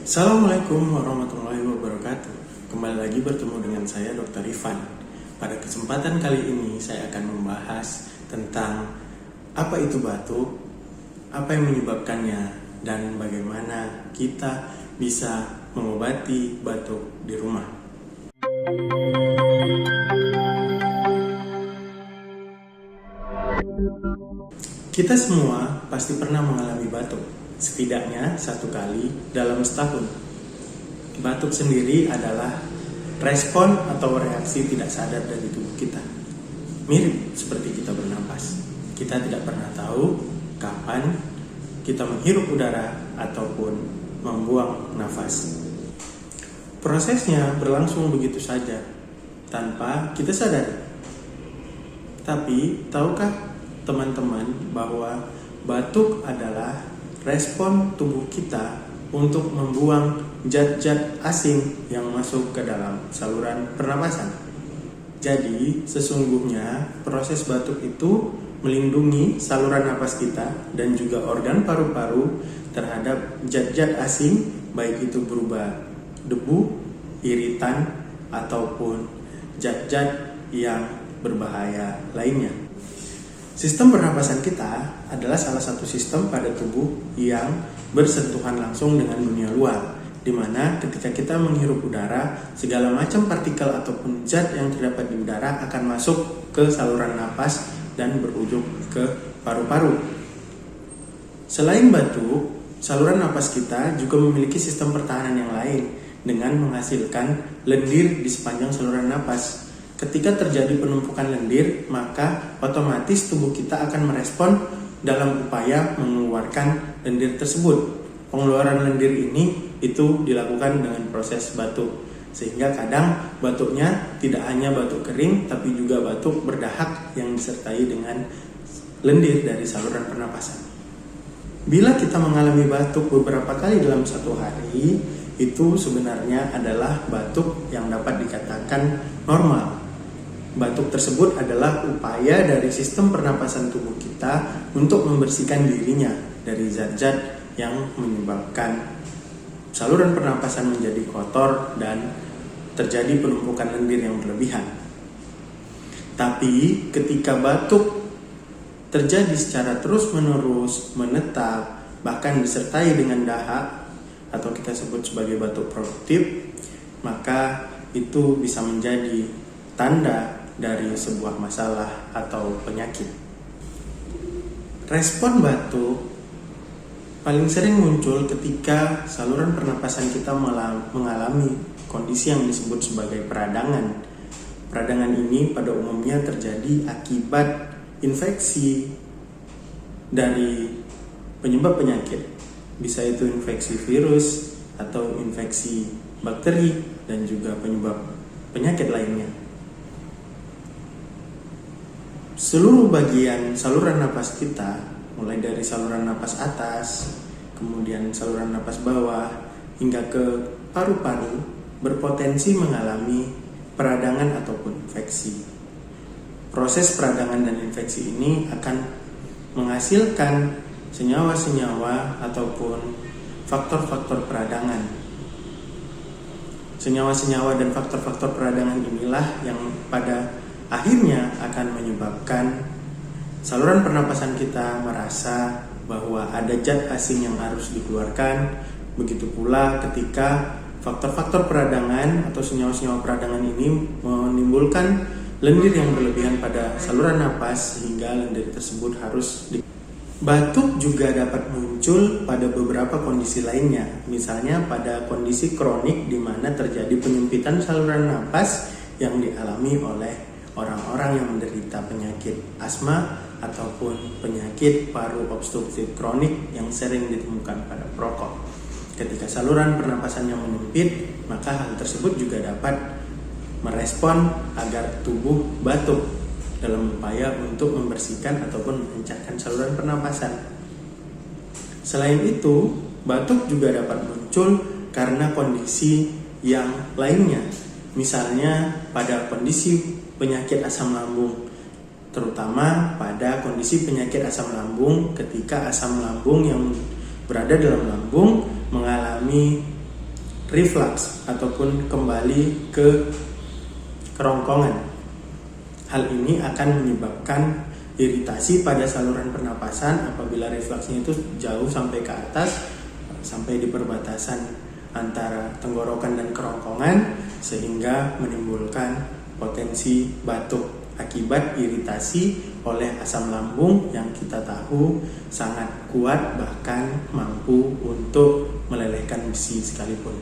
Assalamualaikum warahmatullahi wabarakatuh. Kembali lagi bertemu dengan saya Dr. Ivan. Pada kesempatan kali ini saya akan membahas tentang apa itu batuk, apa yang menyebabkannya, dan bagaimana kita bisa mengobati batuk di rumah. Kita semua pasti pernah mengalami batuk, setidaknya satu kali dalam setahun. Batuk sendiri adalah respon atau reaksi tidak sadar dari tubuh kita. Mirip seperti kita bernapas. Kita tidak pernah tahu kapan kita menghirup udara ataupun membuang nafas. Prosesnya berlangsung begitu saja, tanpa kita sadari. Tapi, tahukah teman-teman bahwa batuk adalah respon tubuh kita untuk membuang zat-zat asing yang masuk ke dalam saluran pernapasan. Jadi, sesungguhnya proses batuk itu melindungi saluran napas kita dan juga organ paru-paru terhadap zat-zat asing, baik itu berupa debu, iritan, ataupun zat-zat yang berbahaya lainnya. Sistem pernapasan kita adalah salah satu sistem pada tubuh yang bersentuhan langsung dengan dunia luar, di mana ketika kita menghirup udara, segala macam partikel ataupun zat yang terdapat di udara akan masuk ke saluran napas dan berujung ke paru-paru. Selain batuk, saluran napas kita juga memiliki sistem pertahanan yang lain dengan menghasilkan lendir di sepanjang saluran napas. Ketika terjadi penumpukan lendir, maka otomatis tubuh kita akan merespon dalam upaya mengeluarkan lendir tersebut. Pengeluaran lendir ini itu dilakukan dengan proses batuk, sehingga kadang batuknya tidak hanya batuk kering, tapi juga batuk berdahak yang disertai dengan lendir dari saluran pernapasan. Bila kita mengalami batuk beberapa kali dalam satu hari, itu sebenarnya adalah batuk yang dapat dikatakan normal. Batuk tersebut adalah upaya dari sistem pernapasan tubuh kita untuk membersihkan dirinya dari zat-zat yang menyebabkan saluran pernapasan menjadi kotor dan terjadi penumpukan lendir yang berlebihan. Tapi ketika batuk terjadi secara terus-menerus, menetap, bahkan disertai dengan dahak atau kita sebut sebagai batuk produktif, maka itu bisa menjadi tanda dari sebuah masalah atau penyakit. Respon batuk paling sering muncul ketika saluran pernapasan kita mengalami kondisi yang disebut sebagai peradangan. Peradangan ini pada umumnya terjadi akibat infeksi dari penyebab penyakit. Bisa itu infeksi virus atau infeksi bakteri dan juga penyebab penyakit lainnya. Seluruh bagian saluran napas kita, mulai dari saluran napas atas, kemudian saluran napas bawah, hingga ke paru-paru, berpotensi mengalami peradangan ataupun infeksi. Proses peradangan dan infeksi ini akan menghasilkan senyawa-senyawa ataupun faktor-faktor peradangan. Senyawa-senyawa dan faktor-faktor peradangan inilah yang pada akhirnya akan menyebabkan saluran pernapasan kita merasa bahwa ada zat asing yang harus dikeluarkan. Begitu pula ketika faktor-faktor peradangan atau senyawa-senyawa peradangan ini menimbulkan lendir yang berlebihan pada saluran napas sehingga lendir tersebut harus Batuk juga dapat muncul pada beberapa kondisi lainnya, misalnya pada kondisi kronik di mana terjadi penyempitan saluran napas yang dialami oleh orang-orang yang menderita penyakit asma ataupun penyakit paru obstruktif kronik yang sering ditemukan pada perokok. Ketika saluran pernapasan yang menyempit, maka hal tersebut juga dapat merespon agar tubuh batuk dalam upaya untuk membersihkan ataupun mengencangkan saluran pernapasan. Selain itu, batuk juga dapat muncul karena kondisi yang lainnya, misalnya pada kondisi penyakit asam lambung, terutama pada kondisi penyakit asam lambung ketika asam lambung yang berada dalam lambung mengalami reflux ataupun kembali ke kerongkongan. Hal ini akan menyebabkan iritasi pada saluran pernapasan apabila refluksnya itu jauh sampai ke atas, sampai di perbatasan antara tenggorokan dan kerongkongan, sehingga menimbulkan potensi batuk akibat iritasi oleh asam lambung yang kita tahu sangat kuat, bahkan mampu untuk melelehkan besi sekalipun.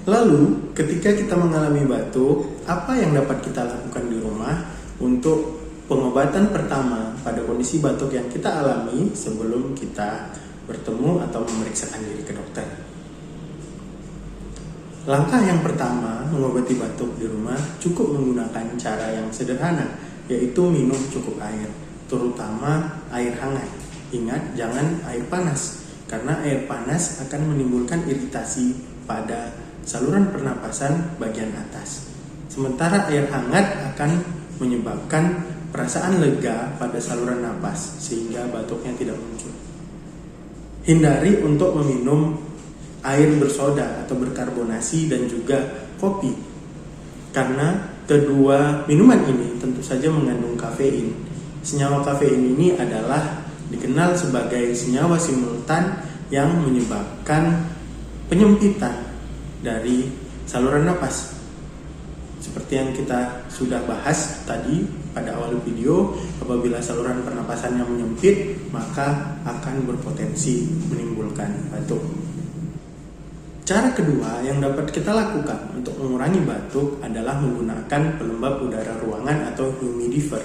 Lalu, ketika kita mengalami batuk, apa yang dapat kita lakukan di rumah untuk pengobatan pertama pada kondisi batuk yang kita alami sebelum kita bertemu atau memeriksakan diri ke dokter? Langkah yang pertama mengobati batuk di rumah cukup menggunakan cara yang sederhana, yaitu minum cukup air, terutama air hangat. Ingat, jangan air panas, karena air panas akan menimbulkan iritasi pada saluran pernapasan bagian atas. Sementara air hangat akan menyebabkan perasaan lega pada saluran napas, sehingga batuknya tidak muncul. Hindari untuk meminum air bersoda atau berkarbonasi dan juga kopi, karena kedua minuman ini tentu saja mengandung kafein. Senyawa kafein ini adalah dikenal sebagai senyawa simultan yang menyebabkan penyempitan dari saluran napas. Seperti yang kita sudah bahas tadi pada awal video, apabila saluran pernapasannya menyempit, maka akan berpotensi menimbulkan batuk. Cara kedua yang dapat kita lakukan untuk mengurangi batuk adalah menggunakan pelembab udara ruangan atau humidifier.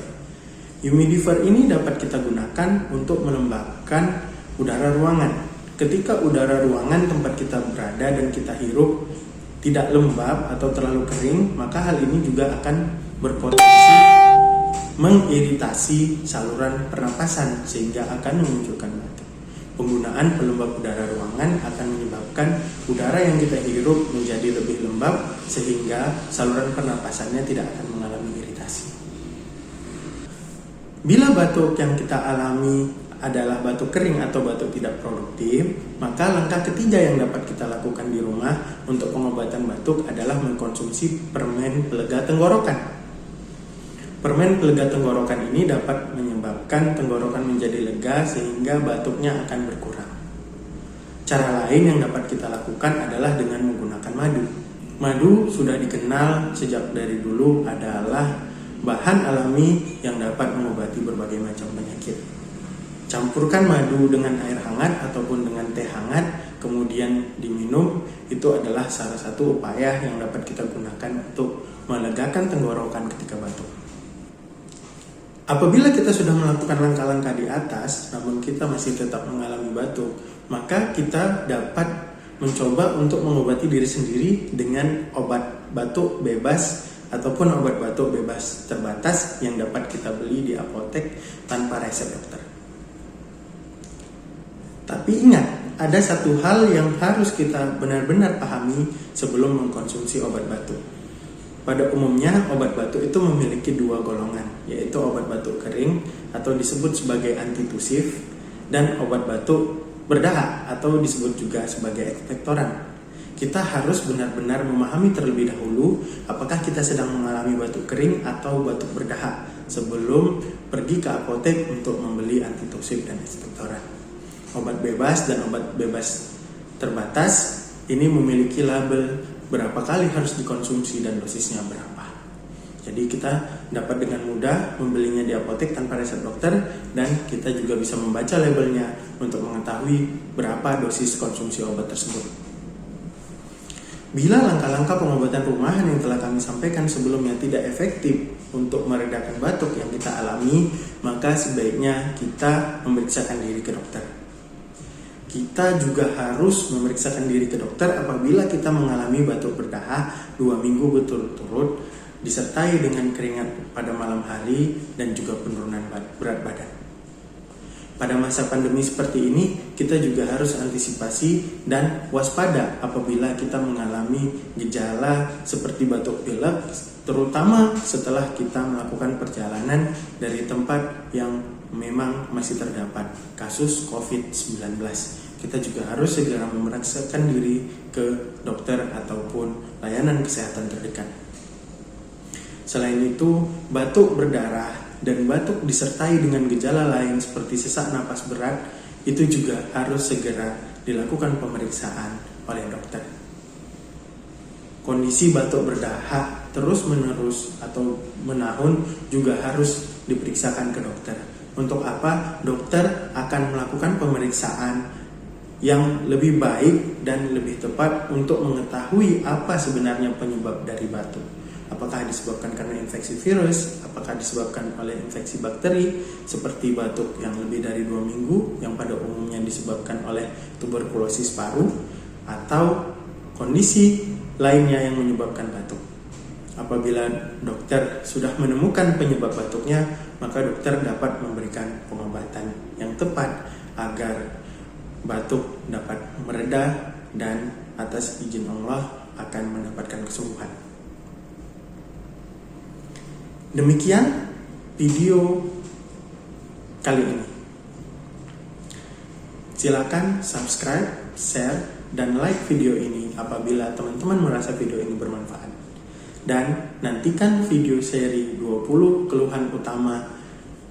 Humidifier ini dapat kita gunakan untuk melembabkan udara ruangan. Ketika udara ruangan tempat kita berada dan kita hirup tidak lembab atau terlalu kering, maka hal ini juga akan berpotensi mengiritasi saluran pernapasan sehingga akan memunculkan batuk. Penggunaan pelembab udara ruangan akan menyebabkan udara yang kita hirup menjadi lebih lembab sehingga saluran pernapasannya tidak akan mengalami iritasi. Bila batuk yang kita alami adalah batuk kering atau batuk tidak produktif, maka langkah ketiga yang dapat kita lakukan di rumah untuk pengobatan batuk adalah mengkonsumsi permen pelega tenggorokan. Permen pelega tenggorokan ini dapat menyebabkan tenggorokan menjadi lega sehingga batuknya akan berkurang. Cara lain yang dapat kita lakukan adalah dengan menggunakan madu. Madu sudah dikenal sejak dari dulu adalah bahan alami yang dapat mengobati berbagai macam penyakit. Campurkan madu dengan air hangat ataupun dengan teh hangat, kemudian diminum. Itu adalah salah satu upaya yang dapat kita gunakan untuk melegakan tenggorokan ketika batuk. Apabila kita sudah melakukan langkah-langkah di atas, namun kita masih tetap mengalami batuk, maka kita dapat mencoba untuk mengobati diri sendiri dengan obat batuk bebas ataupun obat batuk bebas terbatas yang dapat kita beli di apotek tanpa resep dokter. Tapi ingat, ada satu hal yang harus kita benar-benar pahami sebelum mengkonsumsi obat batuk. Pada umumnya, obat batuk itu memiliki dua golongan, yaitu obat batuk kering atau disebut sebagai antitusif, dan obat batuk berdahak atau disebut juga sebagai ekspektoran. Kita harus benar-benar memahami terlebih dahulu apakah kita sedang mengalami batuk kering atau batuk berdahak sebelum pergi ke apotek untuk membeli antitusif dan ekspektoran. Obat bebas dan obat bebas terbatas ini memiliki label berapa kali harus dikonsumsi dan dosisnya berapa. Jadi kita dapat dengan mudah membelinya di apotek tanpa resep dokter, dan kita juga bisa membaca labelnya untuk mengetahui berapa dosis konsumsi obat tersebut. Bila langkah-langkah pengobatan rumahan yang telah kami sampaikan sebelumnya tidak efektif untuk meredakan batuk yang kita alami, maka sebaiknya kita memeriksakan diri ke dokter. Kita juga harus memeriksakan diri ke dokter apabila kita mengalami batuk berdahak 2 minggu berturut-turut disertai dengan keringat pada malam hari dan juga penurunan berat badan. Pada masa pandemi seperti ini, kita juga harus antisipasi dan waspada apabila kita mengalami gejala seperti batuk pilek, terutama setelah kita melakukan perjalanan dari tempat yang memang masih terdapat kasus COVID-19. kita juga harus segera memeriksakan diri ke dokter ataupun layanan kesehatan terdekat. Selain itu, batuk berdarah dan batuk disertai dengan gejala lain seperti sesak napas berat itu juga harus segera dilakukan pemeriksaan oleh dokter. Kondisi batuk berdahak terus-menerus atau menahun juga harus diperiksakan ke dokter. Untuk apa? Dokter akan melakukan pemeriksaan yang lebih baik dan lebih tepat untuk mengetahui apa sebenarnya penyebab dari batuk. Apakah disebabkan karena infeksi virus, apakah disebabkan oleh infeksi bakteri seperti batuk yang lebih dari 2 minggu yang pada umumnya disebabkan oleh tuberkulosis paru, atau kondisi lainnya yang menyebabkan batuk. Apabila dokter sudah menemukan penyebab batuknya, maka dokter dapat memberikan pengobatan yang tepat agar batuk dapat mereda dan atas izin Allah akan mendapatkan kesembuhan. Demikian video kali ini. Silakan subscribe, share, dan like video ini apabila teman-teman merasa video ini bermanfaat. Dan nantikan video seri 20 keluhan utama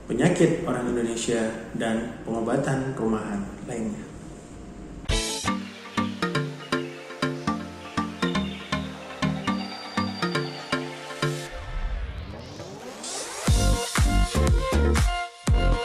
penyakit orang Indonesia dan pengobatan rumahan lainnya.